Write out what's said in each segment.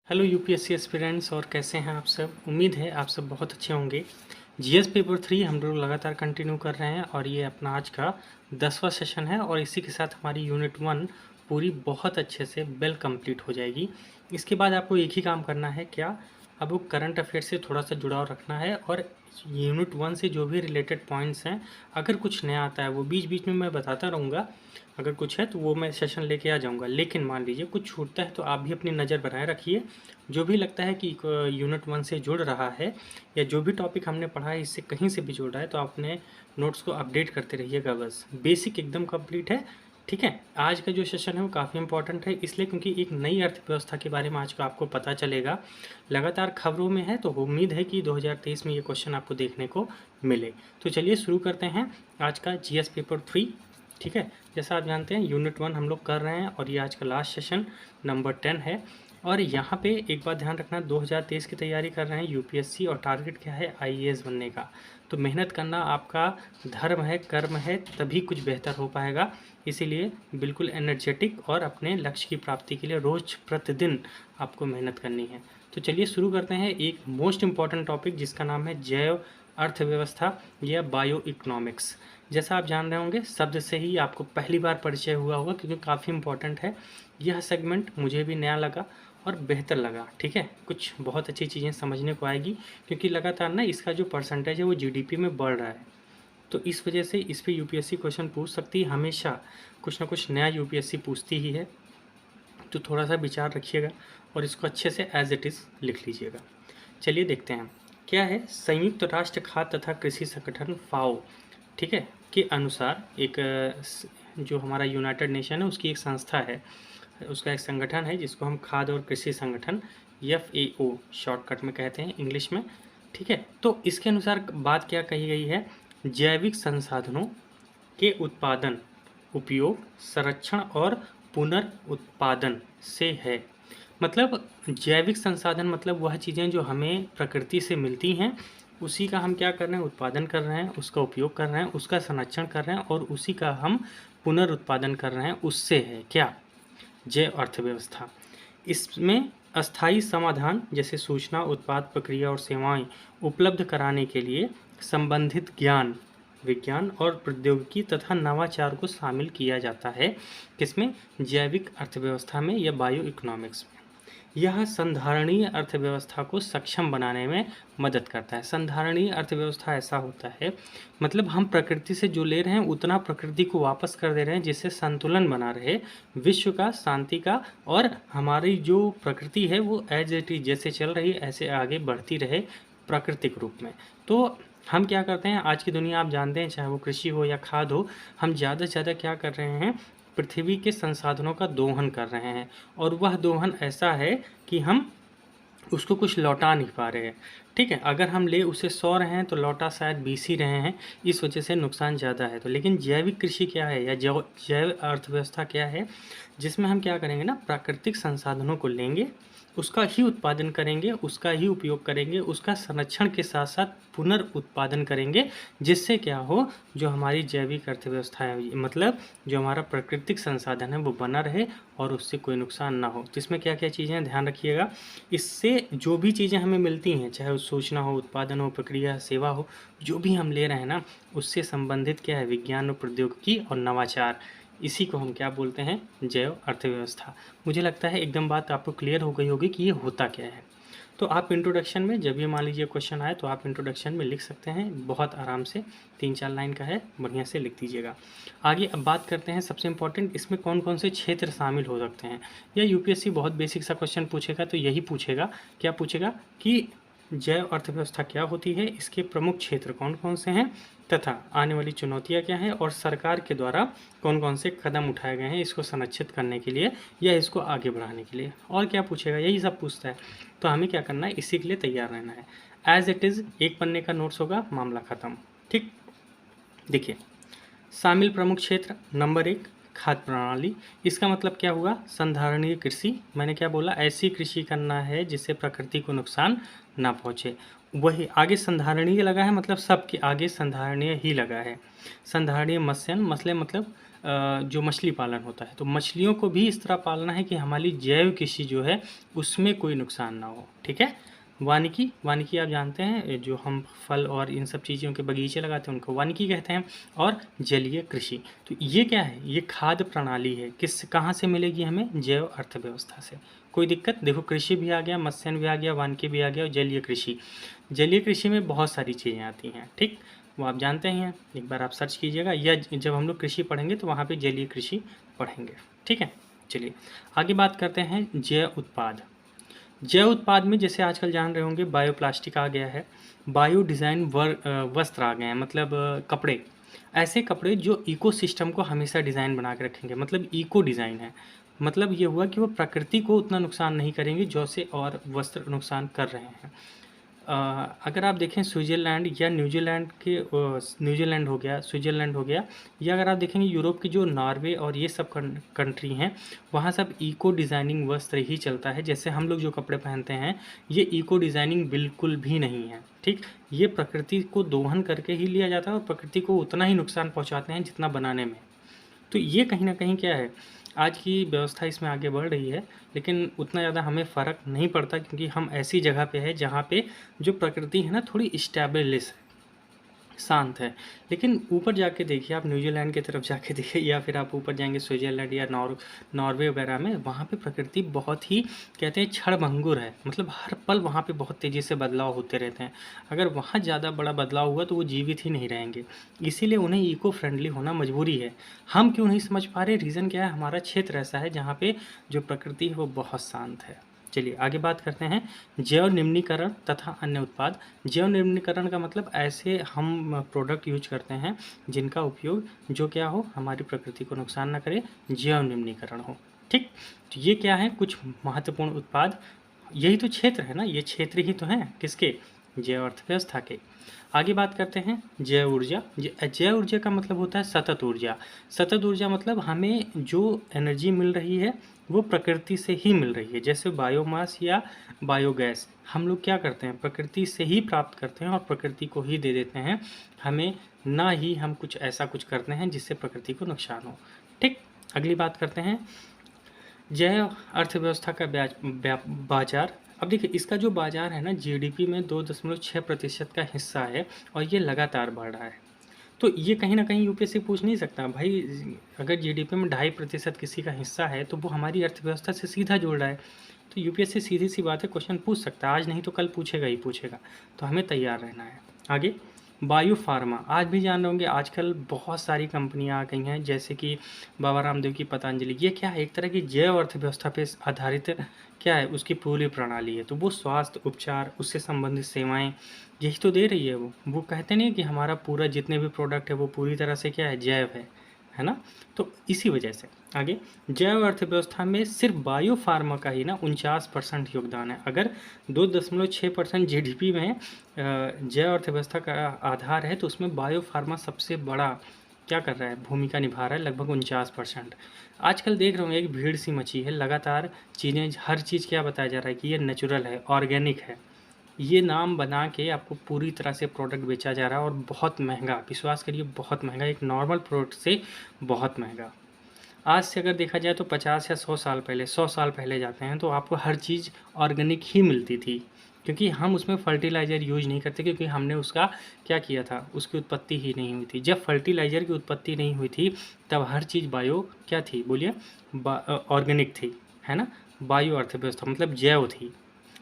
Hello UPSC aspirants, और कैसे हैं आप सब। उम्मीद है आप सब बहुत अच्छे होंगे। जीएस पेपर 3 हम लोग लगातार कंटिन्यू कर रहे हैं और ये अपना आज का 10वां सेशन है और इसी के साथ हमारी यूनिट 1 पूरी बहुत अच्छे से वेल कंप्लीट हो जाएगी। इसके बाद आपको एक ही काम करना है, क्या, अब वो करंट अफेयर से थोड़ा सा जुड़ाव रखना है और यूनिट 1 से जो भी रिलेटेड पॉइंट्स हैं, अगर कुछ नया आता है वो बीच बीच में मैं बताता रहूँगा। अगर कुछ है तो वो मैं सेशन लेके आ जाऊँगा, लेकिन मान लीजिए कुछ छूटता है तो आप भी अपनी नज़र बनाए रखिए। जो भी लगता है कि यूनिट 1 से जुड़ रहा है या जो भी टॉपिक हमने पढ़ा है इससे कहीं से भी जुड़ रहा है तो आप अपने नोट्स को अपडेट करते रहिएगा। बस बेसिक एकदम कंप्लीट है, ठीक है। आज का जो सेशन है वो काफ़ी इंपॉर्टेंट है, इसलिए क्योंकि एक नई अर्थव्यवस्था के बारे में आज का आपको पता चलेगा। लगातार खबरों में है तो उम्मीद है कि 2023 में ये क्वेश्चन आपको देखने को मिले। तो चलिए शुरू करते हैं आज का जीएस पेपर 3, ठीक है। जैसा आप जानते हैं यूनिट 1 हम लोग कर रहे हैं और ये आज का लास्ट सेशन नंबर 10 है। और यहाँ पे एक बात ध्यान रखना, 2023 की तैयारी कर रहे हैं यूपीएससी और टारगेट क्या है, आईएएस बनने का। तो मेहनत करना आपका धर्म है, कर्म है, तभी कुछ बेहतर हो पाएगा। इसीलिए बिल्कुल एनर्जेटिक और अपने लक्ष्य की प्राप्ति के लिए रोज प्रतिदिन आपको मेहनत करनी है। तो चलिए शुरू करते हैं एक मोस्ट इम्पॉर्टेंट टॉपिक जिसका नाम है जैव अर्थव्यवस्था या बायो इकोनॉमिक्स। जैसा आप जान रहे होंगे, शब्द से ही आपको पहली बार परिचय हुआ होगा क्योंकि काफ़ी इंपॉर्टेंट है। यह सेगमेंट मुझे भी नया लगा और बेहतर लगा, ठीक है। कुछ बहुत अच्छी चीज़ें समझने को आएगी क्योंकि लगातार ना इसका जो परसेंटेज है वो जीडीपी में बढ़ रहा है। तो इस वजह से इस पे यूपीएससी क्वेश्चन पूछ सकती है, हमेशा कुछ ना कुछ नया यूपीएससी पूछती ही है। तो थोड़ा सा विचार रखिएगा और इसको अच्छे से एज इट इज़ लिख लीजिएगा। चलिए देखते हैं क्या है। संयुक्त राष्ट्र खाद्य तथा कृषि संगठन फाओ, ठीक है, के अनुसार एक जो हमारा यूनाइटेड नेशन है उसकी एक संस्था है, उसका एक संगठन है जिसको हम खाद्य और कृषि संगठन FAO शॉर्टकट में कहते हैं इंग्लिश में, ठीक है। तो इसके अनुसार बात क्या कही गई है, जैविक संसाधनों के उत्पादन, उपयोग, संरक्षण और पुनर्उत्पादन से है। मतलब जैविक संसाधन मतलब वह चीज़ें जो हमें प्रकृति से मिलती हैं, उसी का हम क्या कर रहे हैं, उत्पादन कर रहे हैं, उसका उपयोग कर रहे हैं, उसका संरक्षण कर रहे हैं और उसी का हम पुनर्उत्पादन कर रहे हैं। उससे है क्या, जैव अर्थव्यवस्था। इसमें अस्थायी समाधान जैसे सूचना, उत्पाद, प्रक्रिया और सेवाएं उपलब्ध कराने के लिए संबंधित ज्ञान, विज्ञान और प्रौद्योगिकी तथा नवाचार को शामिल किया जाता है। किसमें, जैविक अर्थव्यवस्था में या बायो इकोनॉमिक्स में। यह संधारणीय अर्थव्यवस्था को सक्षम बनाने में मदद करता है। संधारणीय अर्थव्यवस्था ऐसा होता है, मतलब हम प्रकृति से जो ले रहे हैं उतना प्रकृति को वापस कर दे रहे हैं जिससे संतुलन बना रहे विश्व का, शांति का, और हमारी जो प्रकृति है वो एज इट इज जैसे चल रही है ऐसे आगे बढ़ती रहे प्राकृतिक रूप में। तो हम क्या करते हैं, आज की दुनिया आप जानते हैं, चाहे वो कृषि हो या खाद हो, हम ज़्यादा से ज़्यादा क्या कर रहे हैं, पृथ्वी के संसाधनों का दोहन कर रहे हैं। और वह दोहन ऐसा है कि हम उसको कुछ लौटा नहीं पा रहे हैं, ठीक है। अगर हम ले उसे 100 रहे हैं तो लौटा शायद 20 ही रहे हैं, इस वजह से नुकसान ज़्यादा है। तो लेकिन जैविक कृषि क्या है या जैव अर्थव्यवस्था क्या है, जिसमें हम क्या करेंगे ना, प्राकृतिक संसाधनों को लेंगे, उसका ही उत्पादन करेंगे, उसका ही उपयोग करेंगे, उसका संरक्षण के साथ साथ पुनर्उत्पादन करेंगे, जिससे क्या हो, जो हमारी जैविक अर्थव्यवस्था है, मतलब जो हमारा प्राकृतिक संसाधन है वो बना रहे और उससे कोई नुकसान ना हो। तो इसमें क्या क्या चीज़ें ध्यान रखिएगा। इससे जो भी चीज़ें हमें मिलती हैं, चाहे वो सूचना हो, उत्पादन हो, प्रक्रिया, सेवा हो, जो भी हम ले रहे हैं ना, उससे संबंधित क्या है, विज्ञान और प्रौद्योगिकी और नवाचार। इसी को हम क्या बोलते हैं, जैव अर्थव्यवस्था। मुझे लगता है एकदम बात आपको क्लियर हो गई होगी कि ये होता क्या है। तो आप इंट्रोडक्शन में जब ये मान लीजिए क्वेश्चन आए तो आप इंट्रोडक्शन में लिख सकते हैं, बहुत आराम से 3-4 लाइन का है, बढ़िया से लिख दीजिएगा। आगे अब बात करते हैं सबसे इम्पोर्टेंट, इसमें कौन कौन से क्षेत्र शामिल हो सकते हैं। या यूपीएससी बहुत बेसिक सा क्वेश्चन पूछेगा तो यही पूछेगा, क्या पूछेगा कि जैव अर्थव्यवस्था क्या होती है, इसके प्रमुख क्षेत्र कौन कौन से हैं, तथा आने वाली चुनौतियां क्या हैं और सरकार के द्वारा कौन कौन से कदम उठाए गए हैं इसको संरक्षित करने के लिए या इसको आगे बढ़ाने के लिए। और क्या पूछेगा, यही सब पूछता है। तो हमें क्या करना है, इसी के लिए तैयार रहना है। एज इट इज़ एक पन्ने का नोट्स होगा, मामला ख़त्म, ठीक। देखिए, शामिल प्रमुख क्षेत्र, नंबर 1 खाद्य प्रणाली। इसका मतलब क्या हुआ, संधारणीय कृषि। मैंने क्या बोला, ऐसी कृषि करना है जिससे प्रकृति को नुकसान ना पहुँचे। वही आगे संधारणीय लगा है, मतलब सबके आगे संधारणीय ही लगा है। संधारणीय मत्स्य, मसले मतलब जो मछली पालन होता है, तो मछलियों को भी इस तरह पालना है कि हमारी जैव कृषि जो है उसमें कोई नुकसान ना हो। ठीक है। वानिकी, वानिकी आप जानते हैं, जो हम फल और इन सब चीज़ों के बगीचे लगाते हैं उनको वानिकी कहते हैं। और जलीय कृषि, तो ये क्या है, ये खाद्य प्रणाली है। कहाँ से मिलेगी हमें, जैव अर्थव्यवस्था से। कोई दिक्कत, देखो कृषि भी आ गया, मत्स्यन भी आ गया, वानिकी भी आ गया और जलीय कृषि। जलीय कृषि में बहुत सारी चीज़ें आती हैं, ठीक, वो आप जानते ही हैं, एक बार आप सर्च कीजिएगा, या जब हम लोग कृषि पढ़ेंगे तो वहाँ पे जलीय कृषि पढ़ेंगे। ठीक है, चलिए आगे बात करते हैं जैव उत्पाद। जैव उत्पाद में जैसे आजकल जान रहे होंगे बायोप्लास्टिक आ गया है, बायो डिज़ाइन वस्त्र आ गए हैं, मतलब कपड़े, ऐसे कपड़े जो इकोसिस्टम को हमेशा डिज़ाइन बना के रखेंगे, मतलब इको डिज़ाइन है। मतलब ये हुआ कि वो प्रकृति को उतना नुकसान नहीं करेंगे जो से और वस्त्र नुकसान कर रहे हैं। अगर आप देखें स्विट्ज़रलैंड या न्यूजीलैंड के, न्यूजीलैंड हो गया, स्विट्ज़रलैंड हो गया, या अगर आप देखेंगे यूरोप की जो नॉर्वे और ये सब कंट्री हैं, वहाँ सब इको डिज़ाइनिंग वस्त्र ही चलता है। जैसे हम लोग जो कपड़े पहनते हैं ये इको डिज़ाइनिंग बिल्कुल भी नहीं है। ठीक, ये प्रकृति को दोहन करके ही लिया जाता है और प्रकृति को उतना ही नुकसान पहुँचाते हैं जितना बनाने में। तो ये कहीं ना कहीं क्या है, आज की व्यवस्था इसमें आगे बढ़ रही है, लेकिन उतना ज़्यादा हमें फ़र्क नहीं पड़ता क्योंकि हम ऐसी जगह पे है जहाँ पे जो प्रकृति है ना थोड़ी स्टेबलिश है, शांत है। लेकिन ऊपर जाके देखिए आप, न्यूजीलैंड की तरफ जाके देखिए, या फिर आप ऊपर जाएंगे स्विट्ज़रलैंड या नॉर्वे वगैरह में, वहाँ पे प्रकृति बहुत ही कहते हैं क्षणभंगुर है, मतलब हर पल वहाँ पे बहुत तेज़ी से बदलाव होते रहते हैं। अगर वहाँ ज़्यादा बड़ा बदलाव हुआ तो वो जीवित ही नहीं रहेंगे, इसीलिए उन्हें इको फ्रेंडली होना मजबूरी है। हम क्यों नहीं समझ पा रहे, रीज़न क्या है, हमारा क्षेत्र ऐसा है जहाँ पे जो प्रकृति है वो बहुत शांत है। चलिए आगे बात करते हैं जैव निम्नीकरण तथा अन्य उत्पाद। जैव निम्नीकरण का मतलब ऐसे हम प्रोडक्ट यूज करते हैं जिनका उपयोग जो क्या हो, हमारी प्रकृति को नुकसान ना करे, जैव निम्नीकरण हो। ठीक, तो ये क्या है, कुछ महत्वपूर्ण उत्पाद, यही तो क्षेत्र है ना, ये क्षेत्र ही तो हैं किसके, जैव अर्थव्यवस्था के। आगे बात करते हैं जैव ऊर्जा। जैव ऊर्जा का मतलब होता है सतत ऊर्जा। सतत ऊर्जा मतलब हमें जो एनर्जी मिल रही है वो प्रकृति से ही मिल रही है। जैसे बायोमास या बायोगैस हम लोग क्या करते हैं, प्रकृति से ही प्राप्त करते हैं और प्रकृति को ही दे देते हैं हमें, ना ही हम कुछ ऐसा कुछ करते हैं जिससे प्रकृति को नुकसान हो। ठीक, अगली बात करते हैं जैव अर्थव्यवस्था का बाजार। अब देखिए इसका जो बाजार है ना, जीडीपी में 2.6% का हिस्सा है और ये लगातार बढ़ रहा है। तो ये कहीं ना कहीं यूपीएससी पूछ नहीं सकता भाई, अगर जीडीपी में 2.5% किसी का हिस्सा है तो वो हमारी अर्थव्यवस्था से सीधा जुड़ रहा है। तो यूपीएससी सीधी सी बात है क्वेश्चन पूछ सकता है, आज नहीं तो कल पूछेगा ही पूछेगा, तो हमें तैयार रहना है। आगे बायो फार्मा, आज भी जान रहे होंगे आजकल बहुत सारी कंपनियां आ गई हैं, जैसे कि बाबा रामदेव की पतंजलि। ये क्या है, एक तरह की जैव अर्थव्यवस्था पे आधारित क्या है, उसकी पूरी प्रणाली है। तो वो स्वास्थ्य उपचार, उससे संबंधित सेवाएं यही तो दे रही है। वो कहते नहीं कि हमारा पूरा जितने भी प्रोडक्ट है वो पूरी तरह से क्या है, जैव है ना। तो इसी वजह से आगे जैव अर्थव्यवस्था में सिर्फ बायो फार्मा का ही ना 49% योगदान है। अगर 2.6% जीडीपी में जैव अर्थव्यवस्था का आधार है तो उसमें बायो फार्मा सबसे बड़ा क्या कर रहा है, भूमिका निभा रहा है, लगभग 49%। आजकल देख रहे होंगे एक भीड़ सी मची है, लगातार चीज़ें, हर चीज़ क्या बताया जा रहा है कि ये नेचुरल है, ऑर्गेनिक है। ये नाम बना के आपको पूरी तरह से प्रोडक्ट बेचा जा रहा है और बहुत महंगा, विश्वास करिए बहुत महंगा, एक नॉर्मल प्रोडक्ट से बहुत महंगा। आज से अगर देखा जाए तो 50 या 100 साल पहले, 100 साल पहले जाते हैं तो आपको हर चीज़ ऑर्गेनिक ही मिलती थी, क्योंकि हम उसमें फर्टिलाइज़र यूज नहीं करते, क्योंकि हमने उसका क्या किया था, उसकी उत्पत्ति ही नहीं हुई थी। जब फर्टिलाइज़र की उत्पत्ति नहीं हुई थी तब हर चीज़ बायो क्या थी, बोलिए, ऑर्गेनिक थी, है ना। बायो अर्थव्यवस्था मतलब जैव थी,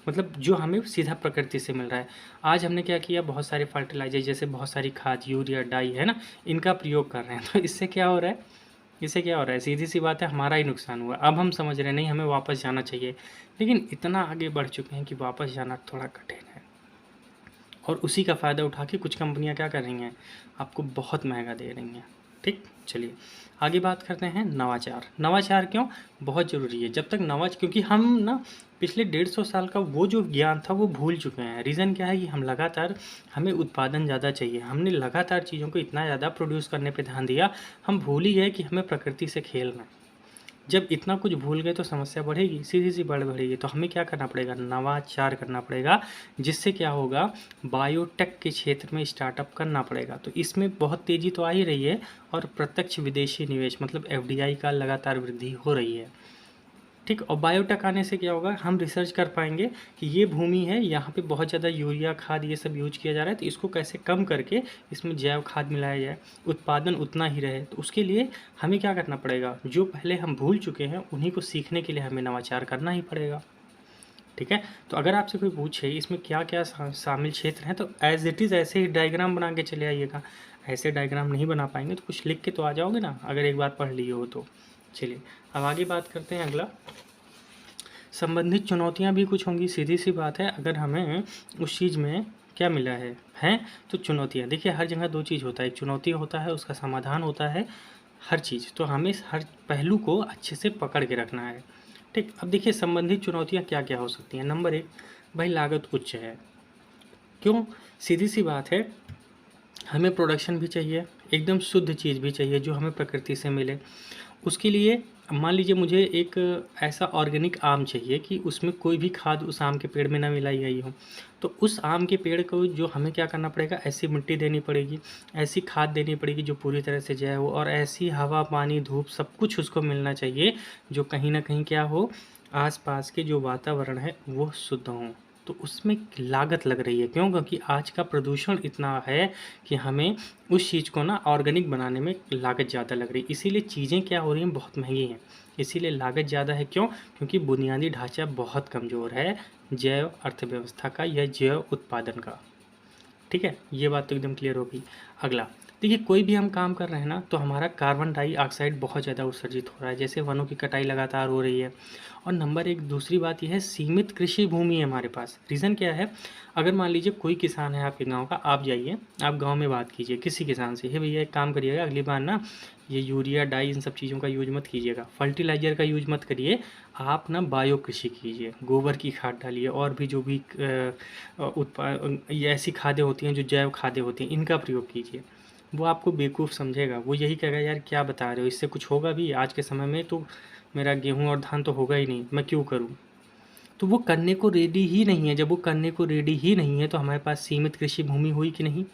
मतलब जो हमें सीधा प्रकृति से मिल रहा है। आज हमने क्या किया, बहुत सारे फर्टिलाइजर, जैसे बहुत सारी खाद, यूरिया, डाई, है ना, इनका प्रयोग कर रहे हैं। तो इससे क्या हो रहा है, इससे क्या हो रहा है, सीधी सी बात है, हमारा ही नुकसान हुआ। अब हम समझ रहे हैं नहीं हमें वापस जाना चाहिए, लेकिन इतना आगे बढ़ चुके हैं कि वापस जाना थोड़ा कठिन है। और उसी का फ़ायदा उठा के कुछ कंपनियां क्या कर रही हैं, आपको बहुत महंगा दे रही हैं। ठीक, चलिए आगे बात करते हैं नवाचार। नवाचार क्यों बहुत ज़रूरी है, जब तक क्योंकि हम ना पिछले 150 साल का वो जो ज्ञान था वो भूल चुके हैं। रीज़न क्या है कि हम लगातार, हमें उत्पादन ज़्यादा चाहिए, हमने लगातार चीज़ों को इतना ज़्यादा प्रोड्यूस करने पे ध्यान दिया, हम भूल ही गए कि हमें प्रकृति से खेलना है। जब इतना कुछ भूल गए तो समस्या बढ़ेगी, सीधी सी बढ़ेगी। तो हमें क्या करना पड़ेगा, नवाचार करना पड़ेगा, जिससे क्या होगा, बायोटेक के क्षेत्र में स्टार्टअप करना पड़ेगा। तो इसमें बहुत तेज़ी तो आ ही रही है, और प्रत्यक्ष विदेशी निवेश मतलब एफडीआई का लगातार वृद्धि हो रही है। ठीक, और बायोटेक आने से क्या होगा, हम रिसर्च कर पाएंगे कि ये भूमि है, यहाँ पे बहुत ज़्यादा यूरिया खाद ये सब यूज किया जा रहा है, तो इसको कैसे कम करके इसमें जैव खाद मिलाया जाए, उत्पादन उतना ही रहे। तो उसके लिए हमें क्या करना पड़ेगा, जो पहले हम भूल चुके हैं उन्हीं को सीखने के लिए हमें नवाचार करना ही पड़ेगा। ठीक है, तो अगर आपसे कोई पूछे इसमें क्या क्या शामिल क्षेत्र हैं, तो एज इट इज़ ऐसे ही डायग्राम बना के चले आइएगा। ऐसे डायग्राम नहीं बना पाएंगे तो कुछ लिख के तो आ जाओगे ना, अगर एक बार पढ़ लिए हो तो। चलिए अब आगे बात करते हैं। अगला, संबंधित चुनौतियां भी कुछ होंगी, सीधी सी बात है। अगर हमें उस चीज़ में क्या मिला है हैं, तो चुनौतियां, देखिए हर जगह दो चीज़ होता है, एक चुनौती होता है, उसका समाधान होता है, हर चीज़। तो हमें हर पहलू को अच्छे से पकड़ के रखना है। ठीक, अब देखिए संबंधित चुनौतियाँ क्या क्या हो सकती हैं। नंबर एक, भाई लागत उच्च है। क्यों, सीधी सी बात है, हमें प्रोडक्शन भी चाहिए, एकदम शुद्ध चीज़ भी चाहिए जो हमें प्रकृति से मिले। उसके लिए मान लीजिए मुझे एक ऐसा ऑर्गेनिक आम चाहिए कि उसमें कोई भी खाद उस आम के पेड़ में ना मिलाई गई हो। तो उस आम के पेड़ को जो हमें क्या करना पड़ेगा, ऐसी मिट्टी देनी पड़ेगी, ऐसी खाद देनी पड़ेगी जो पूरी तरह से जैव हो, और ऐसी हवा पानी धूप सब कुछ उसको मिलना चाहिए जो कहीं ना कहीं क्या हो, आसपास के जो वातावरण है वो शुद्ध हो। तो उसमें लागत लग रही है। क्यों, क्योंकि आज का प्रदूषण इतना है कि हमें उस चीज़ को ना ऑर्गेनिक बनाने में लागत ज़्यादा लग रही है। इसीलिए चीज़ें क्या हो रही हैं, बहुत महंगी हैं, इसीलिए लागत ज़्यादा है। क्यों, क्योंकि बुनियादी ढांचा बहुत कमज़ोर है जैव अर्थव्यवस्था का या जैव उत्पादन का। ठीक है, ये बात तो एकदम क्लियर होगी। अगला, देखिए कोई भी हम काम कर रहे हैं ना, तो हमारा कार्बन डाइऑक्साइड बहुत ज़्यादा उत्सर्जित हो रहा है, जैसे वनों की कटाई लगातार हो रही है। और नंबर एक, दूसरी बात यह है, सीमित कृषि भूमि है हमारे पास। रीज़न क्या है, अगर मान लीजिए कोई किसान है आपके गांव का, आप जाइए, आप गांव में बात कीजिए किसी किसान से, हे भैया एक काम करिएगा, अगली बार ना ये यूरिया डाई इन सब चीज़ों का यूज मत कीजिएगा, फर्टिलाइज़र का यूज मत करिए, आप ना बायो कृषि कीजिए, गोबर की खाद डालिए, और भी जो भी ये ऐसी खादें होती हैं जो जैव खादें होती हैं, इनका प्रयोग कीजिए। वो आपको बेवकूफ़ समझेगा, वो यही कहेगा यार क्या बता रहे हो, इससे कुछ होगा भी आज के समय में, तो मेरा गेहूँ और धान तो होगा ही नहीं, मैं क्यों करूँ। तो वो करने को रेडी ही नहीं है। जब वो करने को रेडी ही नहीं है तो हमारे पास सीमित कृषि भूमि हुई कि नहीं।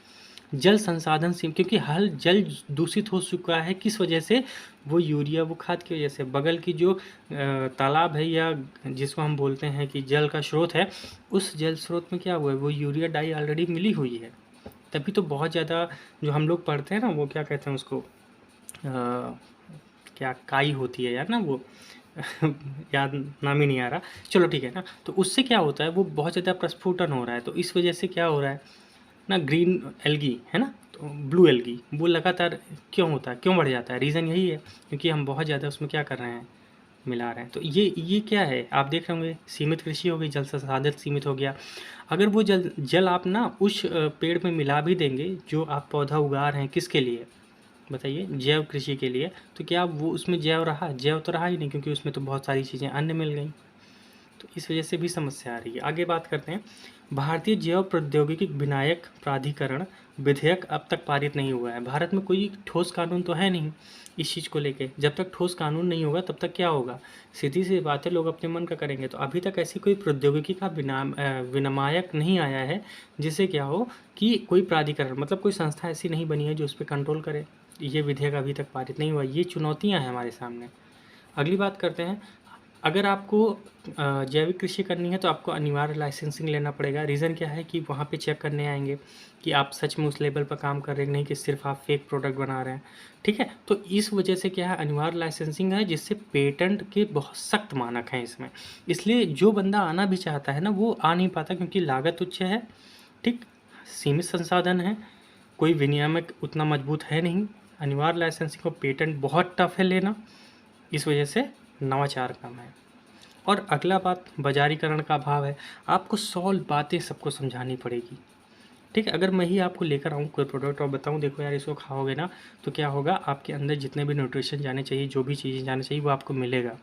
जल संसाधन सीमित, क्योंकि हल जल दूषित हो चुका है, किस वजह से, वो यूरिया वो खाद की वजह से। बगल की जो तालाब है या जिसको हम बोलते हैं कि जल का स्रोत है, उस जल स्रोत में क्या हुआ है, वो यूरिया डाई ऑलरेडी मिली हुई है। तभी तो बहुत ज़्यादा जो हम लोग पढ़ते हैं ना, वो क्या कहते हैं उसको, क्या काई होती है यार ना वो याद नाम ही नहीं आ रहा, चलो ठीक है ना। तो उससे क्या होता है, वो बहुत ज़्यादा प्रस्फुटन हो रहा है, तो इस वजह से क्या हो रहा है ना, ग्रीन एल्गी है ना, तो ब्लू एल्गी वो लगातार क्यों होता है, क्यों बढ़ जाता है, रीज़न यही है क्योंकि हम बहुत ज़्यादा उसमें क्या कर रहे हैं, मिला रहे हैं। तो ये क्या है, आप देख रहे होंगे, सीमित कृषि हो गई, जल संसाधन सीमित हो गया। अगर वो जल आप ना उस पेड़ में मिला भी देंगे जो आप पौधा उगा रहे हैं, किसके लिए बताइए, जैव कृषि के लिए, तो क्या वो उसमें जैव रहा, जैव तो रहा ही नहीं, क्योंकि उसमें तो बहुत सारी चीज़ें अन्य मिल गई। तो इस वजह से भी समस्या आ रही है। आगे बात करते हैं, भारतीय जैव प्रौद्योगिकी विनायक प्राधिकरण विधेयक अब तक पारित नहीं हुआ है। भारत में कोई ठोस कानून तो है नहीं इस चीज़ को लेके। जब तक ठोस कानून नहीं होगा तब तक क्या होगा, सीधी सी बात है, लोग अपने मन का करेंगे। तो अभी तक ऐसी कोई प्रौद्योगिकी का विनियामक नहीं आया है जिससे क्या हो कि कोई प्राधिकरण मतलब कोई संस्था ऐसी नहीं बनी है जो उस पर कंट्रोल करे। ये विधेयक अभी तक पारित नहीं हुआ। ये चुनौतियाँ हैं हमारे सामने। अगली बात करते हैं, अगर आपको जैविक कृषि करनी है तो आपको अनिवार्य लाइसेंसिंग लेना पड़ेगा। रीज़न क्या है कि वहाँ पे चेक करने आएंगे कि आप सच में उस लेवल पर काम कर रहे हैं, नहीं कि सिर्फ आप फेक प्रोडक्ट बना रहे हैं। ठीक है, तो इस वजह से क्या है, अनिवार्य लाइसेंसिंग है, जिससे पेटेंट के बहुत सख्त मानक हैं इसमें। इसलिए जो बंदा आना भी चाहता है ना, वो आ नहीं पाता, क्योंकि लागत उच्च है, ठीक, सीमित संसाधन है, कोई विनियामक उतना मजबूत है नहीं, अनिवार्य लाइसेंसिंग और पेटेंट बहुत टफ है लेना, इस वजह से नवाचार कम है। और अगला बात, बाजारीकरण का अभाव है। आपको 100 बातें सबको समझानी पड़ेगी। ठीक है, अगर मैं ही आपको लेकर आऊँ कोई प्रोडक्ट और बताऊँ देखो यार इसको खाओगे ना तो क्या होगा, आपके अंदर जितने भी न्यूट्रिशन जाने चाहिए, जो भी चीज़ें जाने चाहिए वो आपको मिलेगा।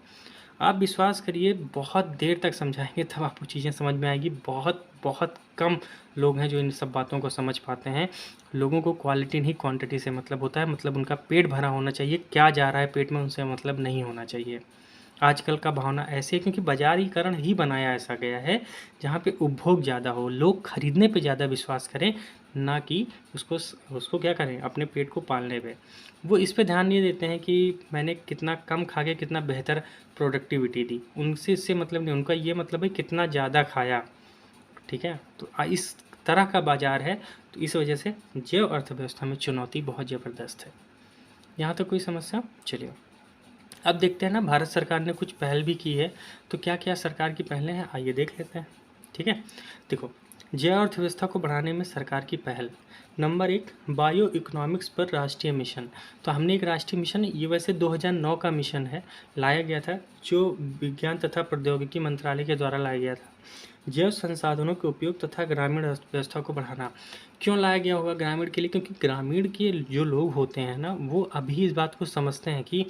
आप विश्वास करिए बहुत देर तक समझाएँगे तब आपको चीज़ें समझ में आएगी। बहुत बहुत कम लोग हैं जो इन सब बातों को समझ पाते हैं। लोगों को क्वालिटी नहीं क्वांटिटी से मतलब होता है, मतलब उनका पेट भरा होना चाहिए, क्या जा रहा है पेट में उनसे मतलब नहीं होना चाहिए। आजकल का भावना ऐसे है क्योंकि बाज़ारीकरण ही बनाया ऐसा गया है, जहाँ पे उपभोग ज़्यादा हो, लोग खरीदने पे ज़्यादा विश्वास करें, ना कि उसको क्या करें, अपने पेट को पालने पे। वो इस पे ध्यान नहीं देते हैं कि मैंने कितना कम खा के कितना बेहतर प्रोडक्टिविटी दी। उनसे इससे मतलब नहीं, उनका ये मतलब है कितना ज़्यादा खाया, ठीक है? तो इस तरह का बाज़ार है, तो इस वजह से जैव अर्थव्यवस्था में चुनौती बहुत ज़बरदस्त है। यहाँ तक कोई समस्या? चलिए। अब देखते हैं ना, भारत सरकार ने कुछ पहल भी की है, तो क्या-क्या सरकार की पहलें हैं, आइए देख लेते हैं, ठीक है? देखो, जैव अर्थव्यवस्था को बढ़ाने में सरकार की पहल, नंबर 1 बायो इकोनॉमिक्स पर राष्ट्रीय मिशन। तो हमने एक राष्ट्रीय मिशन, ये वैसे 2009 का मिशन है, लाया गया था, जो विज्ञान तथा प्रौद्योगिकी मंत्रालय के द्वारा लाया गया था। जैव संसाधनों के उपयोग तथा ग्रामीण अर्थव्यवस्था को बढ़ाना। क्यों लाया गया होगा ग्रामीण के लिए? क्योंकि ग्रामीण के जो लोग होते हैं ना, वो अभी इस बात को समझते हैं कि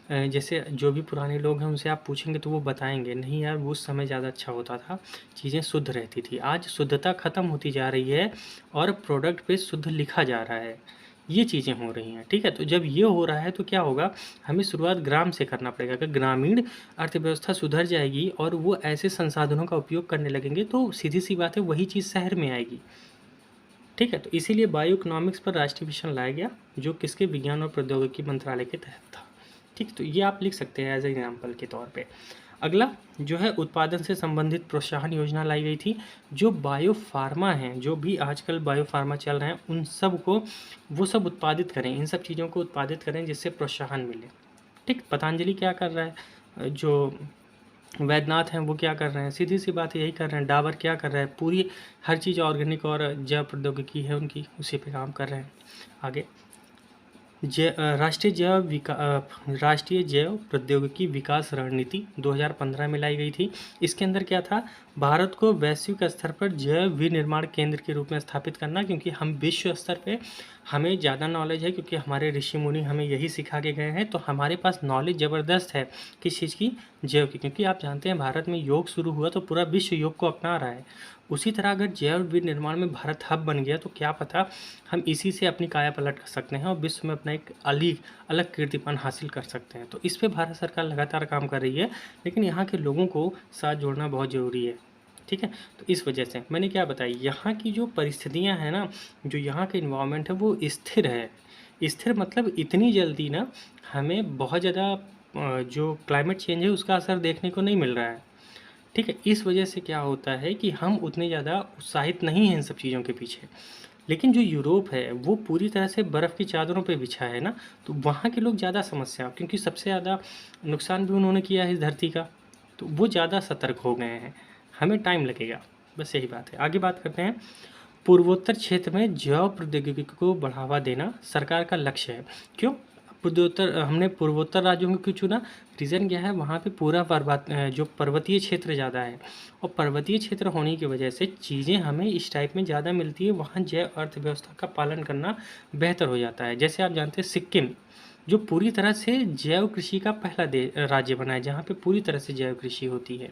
जैसे जो भी पुराने लोग हैं उनसे आप पूछेंगे तो वो बताएंगे नहीं यार, वो समय ज़्यादा अच्छा होता था, चीज़ें शुद्ध रहती थी। आज शुद्धता ख़त्म होती जा रही है और प्रोडक्ट पे शुद्ध लिखा जा रहा है, ये चीज़ें हो रही हैं, ठीक है? तो जब ये हो रहा है तो क्या होगा, हमें शुरुआत ग्राम से करना पड़ेगा। अगर ग्रामीण अर्थव्यवस्था सुधर जाएगी और वो ऐसे संसाधनों का उपयोग करने लगेंगे तो सीधी सी बात है वही चीज़ शहर में आएगी, ठीक है? तो इसीलिए बायो इकोनॉमिक्स पर राष्ट्रीय मिशन लाया गया, जो किसके, विज्ञान और प्रौद्योगिकी मंत्रालय के तहत था, ठीक? तो ये आप लिख सकते हैं एज एग्जाम्पल के तौर पे। अगला जो है, उत्पादन से संबंधित प्रोत्साहन योजना लाई गई थी। जो बायो फार्मा हैं, जो भी आजकल बायो फार्मा चल रहे हैं, उन सब को वो सब उत्पादित करें, इन सब चीज़ों को उत्पादित करें जिससे प्रोत्साहन मिले, ठीक? पतंजलि क्या कर रहा है, जो वैद्यनाथ हैं वो क्या कर रहे हैं, सीधी सी बात यही कर रहे हैं। डाबर क्या कर रहा है, पूरी हर चीज़ ऑर्गेनिक और जैव प्रौद्योगिकी है उनकी, उसी पे काम कर रहे हैं। आगे राष्ट्रीय जैव प्रौद्योगिकी विकास रणनीति 2015 में लाई गई थी। इसके अंदर क्या था, भारत को वैश्विक स्तर पर जैव विनिर्माण केंद्र के रूप में स्थापित करना, क्योंकि हम विश्व स्तर पे हमें ज़्यादा नॉलेज है, क्योंकि हमारे ऋषि मुनि हमें यही सिखा के गए हैं, तो हमारे पास नॉलेज ज़बरदस्त है किस चीज़ की, जैव की। क्योंकि आप जानते हैं भारत में योग शुरू हुआ तो पूरा विश्व योग को अपना रहा है। उसी तरह अगर जैव विनिर्माण में भारत हब बन गया तो क्या पता हम इसी से अपनी काया पलट कर सकते हैं और विश्व में अपना एक अलग कीर्तिमान हासिल कर सकते हैं। तो इस पे भारत सरकार लगातार काम कर रही है, लेकिन यहाँ के लोगों को साथ जोड़ना बहुत ज़रूरी है, ठीक है? तो इस वजह से मैंने क्या बताया, यहाँ की जो परिस्थितियाँ हैं ना, जो यहाँ का इन्वायरमेंट है वो स्थिर है। स्थिर मतलब इतनी जल्दी ना हमें बहुत ज़्यादा जो क्लाइमेट चेंज है उसका असर देखने को नहीं मिल रहा है, ठीक है? इस वजह से क्या होता है कि हम उतने ज़्यादा उत्साहित नहीं हैं इन सब चीज़ों के पीछे। लेकिन जो यूरोप है वो पूरी तरह से बर्फ़ की चादरों पे बिछा है ना, तो वहाँ के लोग ज़्यादा समस्या, क्योंकि सबसे ज़्यादा नुकसान भी उन्होंने किया है इस धरती का, तो वो ज़्यादा सतर्क हो गए हैं। हमें टाइम लगेगा, बस यही बात है। आगे बात करते हैं, पूर्वोत्तर क्षेत्र में जैव प्रौद्योगिकी को बढ़ावा देना सरकार का लक्ष्य है। क्यों हमने पूर्वोत्तर राज्यों को क्यों चुना? रीज़न क्या है, वहाँ पे पूरा जो पर्वतीय क्षेत्र ज़्यादा है, और पर्वतीय क्षेत्र होने की वजह से चीज़ें हमें इस टाइप में ज़्यादा मिलती है, वहाँ जैव अर्थव्यवस्था का पालन करना बेहतर हो जाता है। जैसे आप जानते हैं सिक्किम, जो पूरी तरह से जैव कृषि का पहला राज्य बना है, जहाँ पे पूरी तरह से जैव कृषि होती है,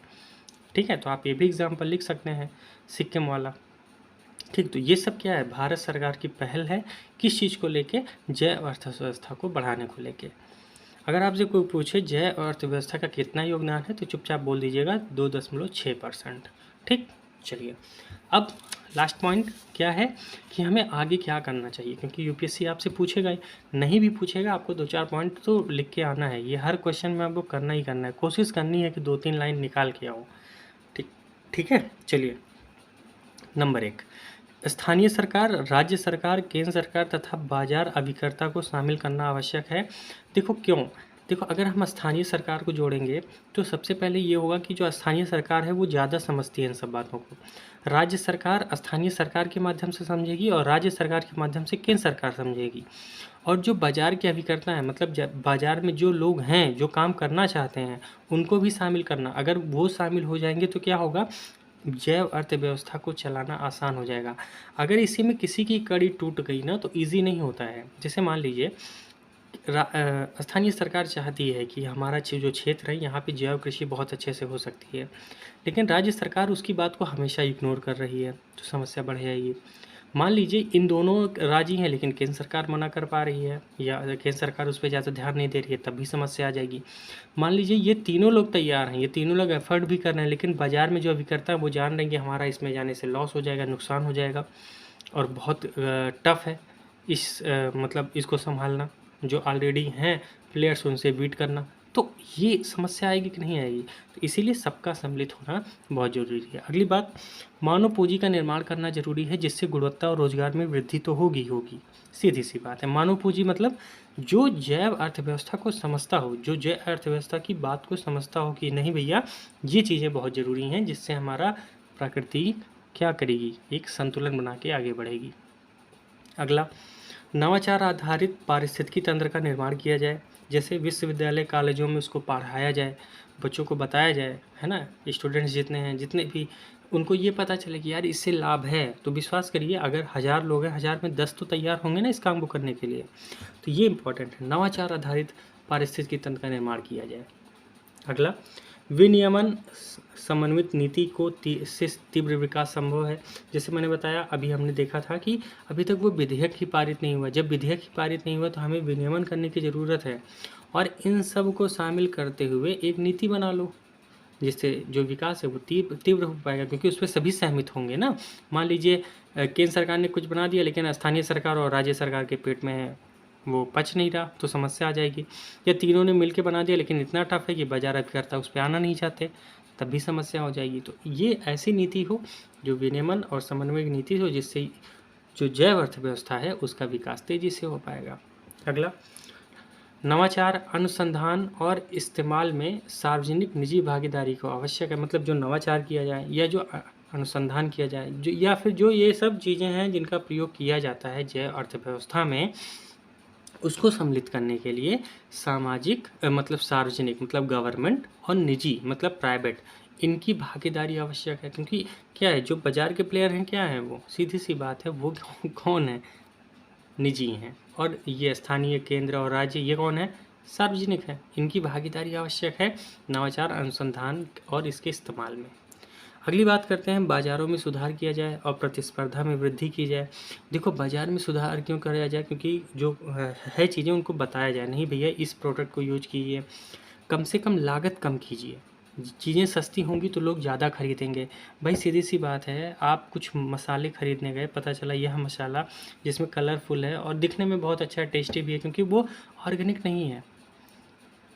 ठीक है? तो आप ये भी एग्जाम्पल लिख सकते हैं सिक्किम वाला, ठीक? तो ये सब क्या है, भारत सरकार की पहल है, किस चीज़ को लेके, जैव अर्थव्यवस्था को बढ़ाने को लेके। अगर आपसे कोई पूछे जैव अर्थव्यवस्था का कितना योगदान है, तो चुपचाप बोल दीजिएगा 2.6%, ठीक? चलिए, अब लास्ट पॉइंट क्या है कि हमें आगे क्या करना चाहिए, क्योंकि यूपीएससी आपसे पूछेगा ही, नहीं भी पूछेगा आपको 2-4 पॉइंट तो लिख के आना है। ये हर क्वेश्चन में आपको करना ही करना है, कोशिश करनी है कि 2-3 लाइन निकाल के आओ, ठीक? ठीक है, चलिए। नंबर 1, स्थानीय सरकार, राज्य सरकार, केंद्र सरकार तथा बाजार अभिकर्ता को शामिल करना आवश्यक है। देखो क्यों? देखो, अगर हम स्थानीय सरकार को जोड़ेंगे तो सबसे पहले ये होगा कि जो स्थानीय सरकार है वो ज़्यादा समझती है इन सब बातों को। राज्य सरकार स्थानीय सरकार के माध्यम से समझेगी और राज्य सरकार के माध्यम से केंद्र सरकार समझेगी। और जो बाजार के अभिकर्ता हैं, मतलब बाजार में जो लोग हैं जो काम करना चाहते हैं, उनको भी शामिल करना। अगर वो शामिल हो जाएंगे तो क्या होगा, जैव अर्थव्यवस्था को चलाना आसान हो जाएगा। अगर इसी में किसी की कड़ी टूट गई ना तो ईज़ी नहीं होता है। जैसे मान लीजिए स्थानीय सरकार चाहती है कि हमारा जो क्षेत्र है यहाँ पे जैव कृषि बहुत अच्छे से हो सकती है, लेकिन राज्य सरकार उसकी बात को हमेशा इग्नोर कर रही है, तो समस्या बढ़ जाएगी। मान लीजिए इन दोनों राजी हैं लेकिन केंद्र सरकार मना कर पा रही है या केंद्र सरकार उस पर ज़्यादा ध्यान नहीं दे रही है, तब भी समस्या आ जाएगी। मान लीजिए ये तीनों लोग तैयार हैं, ये तीनों लोग एफर्ट भी कर रहे हैं, लेकिन बाज़ार में जो अभिकर्ता है वो जान रहे हैं कि हमारा इसमें जाने से लॉस हो जाएगा, नुकसान हो जाएगा और बहुत टफ है मतलब इसको संभालना, जो ऑलरेडी हैं प्लेयर्स उनसे बीट करना, तो ये समस्या आएगी कि नहीं आएगी। तो इसीलिए सबका सम्मिलित होना बहुत ज़रूरी है। अगली बात, मानव पूंजी का निर्माण करना जरूरी है, जिससे गुणवत्ता और रोजगार में वृद्धि तो होगी होगी, सीधी सी बात है। मानव पूंजी मतलब जो जैव अर्थव्यवस्था को समझता हो, जो जैव अर्थव्यवस्था की बात को समझता हो कि नहीं भैया ये चीज़ें बहुत ज़रूरी हैं, जिससे हमारा प्रकृति क्या करेगी, एक संतुलन बना के आगे बढ़ेगी। अगला, नवाचार आधारित पारिस्थितिकी तंत्र का निर्माण किया जाए, जैसे विश्वविद्यालय कॉलेजों में उसको पढ़ाया जाए, बच्चों को बताया जाए, है ना, स्टूडेंट्स जितने हैं, जितने भी, उनको ये पता चले कि यार इससे लाभ है। तो विश्वास करिए अगर 1000 लोग हैं, 1000 में 10 तो तैयार होंगे ना इस काम को करने के लिए। तो ये इंपॉर्टेंट है, नवाचार आधारित पारिस्थितिकी तंत्र का निर्माण किया जाए। अगला, विनियमन समन्वित नीति को से तीव्र विकास संभव है। जैसे मैंने बताया, अभी हमने देखा था कि अभी तक वो विधेयक ही पारित नहीं हुआ। जब विधेयक ही पारित नहीं हुआ तो हमें विनियमन करने की ज़रूरत है, और इन सब को शामिल करते हुए एक नीति बना लो, जिससे जो विकास है वो तीव्र हो पाएगा, क्योंकि उस पर सभी सहमत होंगे ना। मान लीजिए केंद्र सरकार ने कुछ बना दिया, लेकिन स्थानीय सरकार और राज्य सरकार के पेट में वो पच नहीं रहा, तो समस्या आ जाएगी। या तीनों ने मिलकर बना दिया लेकिन इतना टफ है कि बाजार अभिकर्ता उस पर आना नहीं चाहते, तब भी समस्या हो जाएगी। तो ये ऐसी नीति हो जो विनियमन और समन्वय की नीति हो, जिससे जो जैव अर्थव्यवस्था है उसका विकास तेजी से हो पाएगा। अगला, नवाचार अनुसंधान और इस्तेमाल में सार्वजनिक निजी भागीदारी को आवश्यक है। मतलब जो नवाचार किया जाए या जो अनुसंधान किया जाए, जो या फिर जो ये सब चीज़ें हैं जिनका प्रयोग किया जाता है जैव अर्थव्यवस्था में, उसको सम्मिलित करने के लिए सामाजिक मतलब सार्वजनिक मतलब गवर्नमेंट और निजी मतलब प्राइवेट, इनकी भागीदारी आवश्यक है। क्योंकि क्या है, जो बाजार के प्लेयर हैं क्या हैं, वो सीधी सी बात है, वो कौन है, निजी हैं। और ये स्थानीय, केंद्र और राज्य, ये कौन है, सार्वजनिक है। इनकी भागीदारी आवश्यक है नवाचार अनुसंधान और इसके इस्तेमाल में। अगली बात करते हैं, बाज़ारों में सुधार किया जाए और प्रतिस्पर्धा में वृद्धि की जाए। देखो बाज़ार में सुधार क्यों किया जाए, क्योंकि जो है चीज़ें उनको बताया जाए, नहीं भैया इस प्रोडक्ट को यूज कीजिए, कम से कम लागत कम कीजिए, चीज़ें सस्ती होंगी तो लोग ज़्यादा खरीदेंगे। भाई सीधी सी बात है, आप कुछ मसाले खरीदने गए, पता चला यह मसाला जिसमें कलरफुल है और दिखने में बहुत अच्छा है, टेस्टी भी है, क्योंकि वो ऑर्गेनिक नहीं है,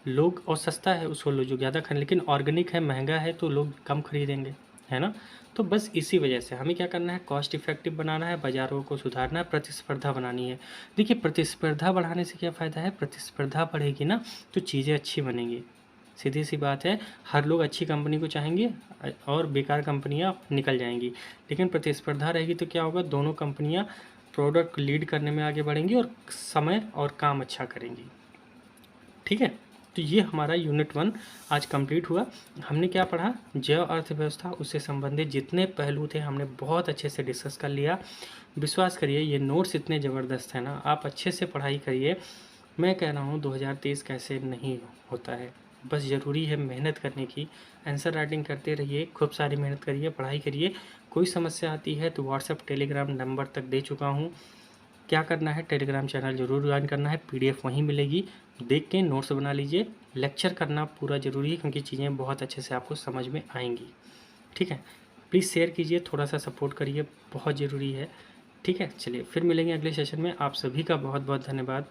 लोग, और सस्ता है उसको लोग जो ज़्यादा खरीद, लेकिन ऑर्गेनिक है महंगा है तो लोग कम खरीदेंगे, है ना। तो बस इसी वजह से हमें क्या करना है, कॉस्ट इफेक्टिव बनाना है, बाज़ारों को सुधारना है, प्रतिस्पर्धा बनानी है। देखिए प्रतिस्पर्धा बढ़ाने से क्या फ़ायदा है, प्रतिस्पर्धा बढ़ेगी ना तो चीज़ें अच्छी बनेंगी, सीधी सी बात है। हर लोग अच्छी कंपनी को चाहेंगे और बेकार कंपनियां निकल जाएंगी, लेकिन प्रतिस्पर्धा रहेगी तो क्या होगा, दोनों कंपनियां प्रोडक्ट लीड करने में आगे बढ़ेंगी और समय और काम अच्छा करेंगी। ठीक है, तो ये हमारा यूनिट 1 आज कंप्लीट हुआ। हमने क्या पढ़ा, जैव अर्थव्यवस्था, उससे संबंधित जितने पहलू थे हमने बहुत अच्छे से डिस्कस कर लिया। विश्वास करिए ये नोट्स इतने ज़बरदस्त है ना, आप अच्छे से पढ़ाई करिए। मैं कह रहा हूँ 2023 कैसे नहीं होता है, बस ज़रूरी है मेहनत करने की, आंसर राइटिंग करते रहिए, खूब सारी मेहनत करिए, पढ़ाई करिए। कोई समस्या आती है तो व्हाट्सएप टेलीग्राम नंबर तक दे चुका हूँ। क्या करना है, टेलीग्राम चैनल जरूर ज्वाइन करना है, पीडीएफ वहीं मिलेगी, देख के नोट्स बना लीजिए। लेक्चर करना पूरा ज़रूरी है क्योंकि चीज़ें बहुत अच्छे से आपको समझ में आएंगी। ठीक है, प्लीज़ शेयर कीजिए, थोड़ा सा सपोर्ट करिए, बहुत ज़रूरी है। ठीक है, चलिए फिर मिलेंगे अगले सेशन में। आप सभी का बहुत बहुत धन्यवाद।